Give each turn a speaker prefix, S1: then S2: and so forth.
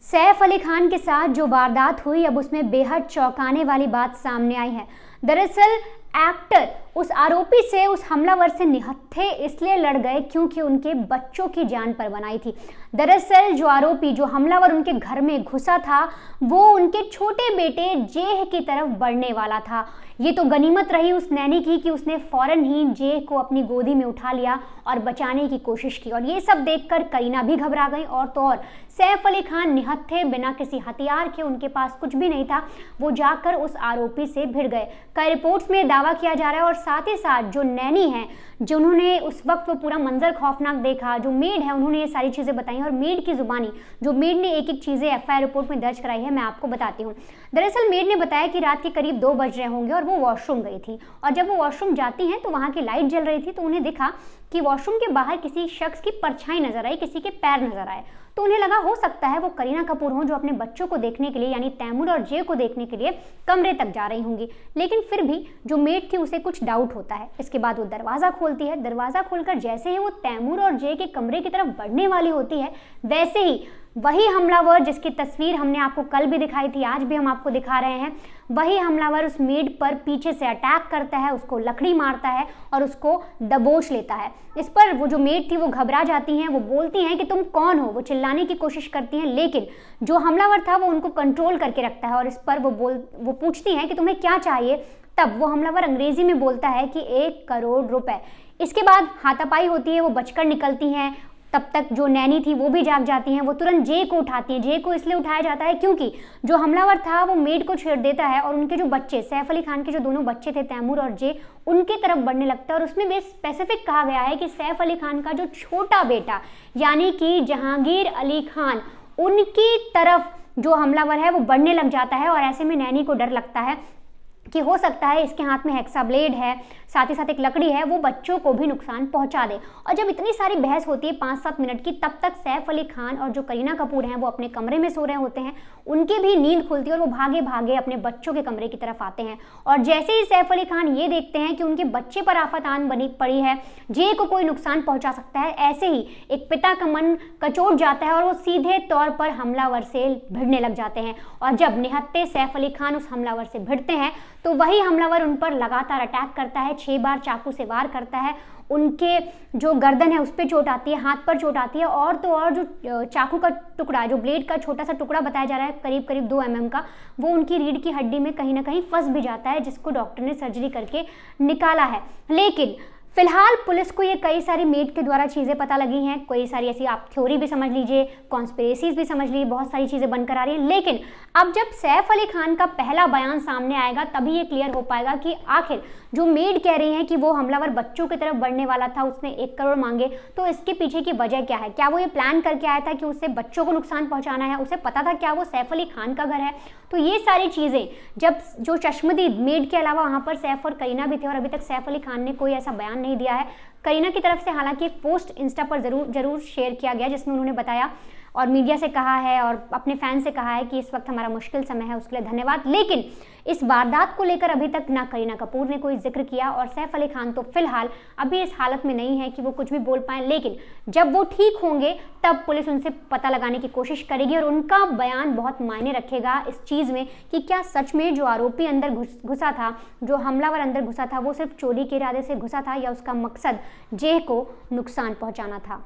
S1: सैफ अली खान के साथ जो वारदात हुई, अब उसमें बेहद चौंकाने वाली बात सामने आई है। दरअसल एक्टर उस आरोपी से, उस हमलावर से निहत्थे इसलिए लड़ गए क्योंकि उनके बच्चों की जान पर बनाई थी। दरअसल जो आरोपी, जो हमलावर उनके घर में घुसा था, वो उनके छोटे बेटे जेह की तरफ बढ़ने वाला था। ये तो गनीमत रही उस नैनी की कि उसने फौरन ही जेह को अपनी गोदी में उठा लिया और बचाने की कोशिश की। और ये सब देखकर करीना भी घबरा गई। और तो और सैफ अली खान निहत्थे, बिना किसी हथियार के, उनके पास कुछ भी नहीं था, वो जाकर उस आरोपी से भिड़ गए। कई रिपोर्ट्स में दावा किया जा रहा है। और साथ ही साथ जो नैनी है, जिन्होंने उस वक्त वो पूरा मंजर खौफनाक देखा, जो मेड है, उन्होंने ये सारी चीज़ें बताई। और मेड की जुबानी, जो मेड ने एक एक चीज़ें एफआईआर रिपोर्ट में दर्ज कराई है, मैं आपको बताती हूँ। दरअसल मेड ने बताया कि रात के करीब 2 बज रहे होंगे और वो वॉशरूम गई थी। और जब वो वॉशरूम जाती हैं तो वहाँ की लाइट जल रही थी, तो उन्हें दिखा कि वॉशरूम के बाहर किसी शख्स की परछाई नजर आई, किसी के पैर नजर आए। तो उन्हें लगा हो सकता है वो करीना कपूर हों, जो अपने बच्चों को देखने के लिए, यानी तैमूर और जे को देखने के लिए कमरे तक जा रही होंगी। लेकिन फिर भी जो मेड थी उसे कुछ डाउट होता है। इसके बाद वो दरवाज़ा खोलती है। दरवाज़ा खोलकर जैसे ही वो तैमूर और जे के कमरे की तरफ बढ़ने वाली होती है, वैसे ही वही हमलावर, जिसकी तस्वीर हमने आपको कल भी दिखाई थी, आज भी हम आपको दिखा रहे हैं, वही हमलावर उस मेड पर पीछे से अटैक करता है, उसको लकड़ी मारता है और उसको दबोच लेता है। इस पर वो जो मेड थी वो घबरा जाती हैं, वो बोलती हैं कि तुम कौन हो, वो चिल्लाने की कोशिश करती हैं। लेकिन जो हमलावर था वो उनको कंट्रोल करके रखता है। और इस पर वो पूछती हैं कि तुम्हें क्या चाहिए। तब वो हमलावर अंग्रेजी में बोलता है कि 1 करोड़ रुपए। इसके बाद हाथापाई होती है, वो बचकर निकलती हैं। तब तक जो नैनी थी वो भी जाग जाती हैं। वो तुरंत जे को उठाती हैं। जे को इसलिए उठाया जाता है क्योंकि जो हमलावर था वो मेड को छेड़ देता है और उनके जो बच्चे, सैफ अली खान के जो दोनों बच्चे थे, तैमूर और जे, उनकी तरफ बढ़ने लगता है। और उसमें भी स्पेसिफिक कहा गया है कि सैफ अली खान का जो छोटा बेटा, यानी कि जहांगीर अली खान, उनकी तरफ जो हमलावर है वो बढ़ने लग जाता है। और ऐसे में नैनी को डर लगता है कि हो सकता है इसके हाथ में हेक्सा ब्लेड है, साथ ही साथ एक लकड़ी है, वो बच्चों को भी नुकसान पहुंचा दे। और जब इतनी सारी बहस होती है 5-7 मिनट की, तब तक सैफ अली खान और जो करीना कपूर हैं वो अपने कमरे में सो रहे होते हैं। उनकी भी नींद खुलती है और वो भागे भागे अपने बच्चों के कमरे की तरफ आते हैं। और जैसे ही सैफ अली खान ये देखते हैं कि उनके बच्चे पर आफत आन बनी पड़ी है, जे को कोई नुकसान पहुंचा सकता है, ऐसे ही एक पिता का मन कचोट जाता है और वो सीधे तौर पर हमलावर से भिड़ने लग जाते हैं। और जब निहत्थे सैफ अली खान उस हमलावर से भिड़ते हैं तो वही हमलावर उन पर लगातार अटैक करता है, 6 बार चाकू से वार करता है। उनके जो गर्दन है उस पर चोट आती है, हाथ पर चोट आती है। और तो और जो चाकू का टुकड़ा, जो ब्लेड का छोटा सा टुकड़ा बताया जा रहा है करीब करीब 2 mm का, वो उनकी रीढ़ की हड्डी में कहीं ना कहीं फंस भी जाता है, जिसको डॉक्टर ने सर्जरी करके निकाला है। लेकिन फिलहाल पुलिस को ये कई सारी मेड के द्वारा चीज़ें पता लगी हैं, कई सारी ऐसी आप थ्योरी भी समझ लीजिए, कॉन्स्पिरेसीज भी समझ लीजिए, बहुत सारी चीज़ें बनकर आ रही हैं। लेकिन अब जब सैफ अली खान का पहला बयान सामने आएगा तभी ये क्लियर हो पाएगा कि आखिर जो मेड कह रही है कि वो हमलावर बच्चों की तरफ बढ़ने वाला था, उसने 1 करोड़ मांगे, तो इसके पीछे की वजह क्या है। क्या वो ये प्लान करके आया था कि उससे बच्चों को नुकसान पहुंचाना है, उसे पता था क्या वो सैफ अली खान का घर है। तो ये सारी चीज़ें, जब जो चश्मदीद मेड के अलावा वहाँ पर सैफ और करीना भी थे, और अभी तक सैफ अली खान ने कोई ऐसा बयान नहीं दिया है। करीना की तरफ से हालांकि एक पोस्ट इंस्टा पर जरूर शेयर किया गया, जिसमें उन्होंने बताया और मीडिया से कहा है और अपने फैन से कहा है कि इस वक्त हमारा मुश्किल समय है, उसके लिए धन्यवाद। लेकिन इस वारदात को लेकर अभी तक ना करीना कपूर ने कोई जिक्र किया और सैफ अली खान तो फिलहाल अभी इस हालत में नहीं है कि वो कुछ भी बोल पाएं। लेकिन जब वो ठीक होंगे तब पुलिस उनसे पता लगाने की कोशिश करेगी और उनका बयान बहुत मायने रखेगा इस चीज़ में कि क्या सच में जो आरोपी अंदर घुसा था, जो हमलावर अंदर घुसा था, वो सिर्फ चोरी के इरादे से घुसा था या उसका मकसद जेह को नुकसान पहुँचाना था।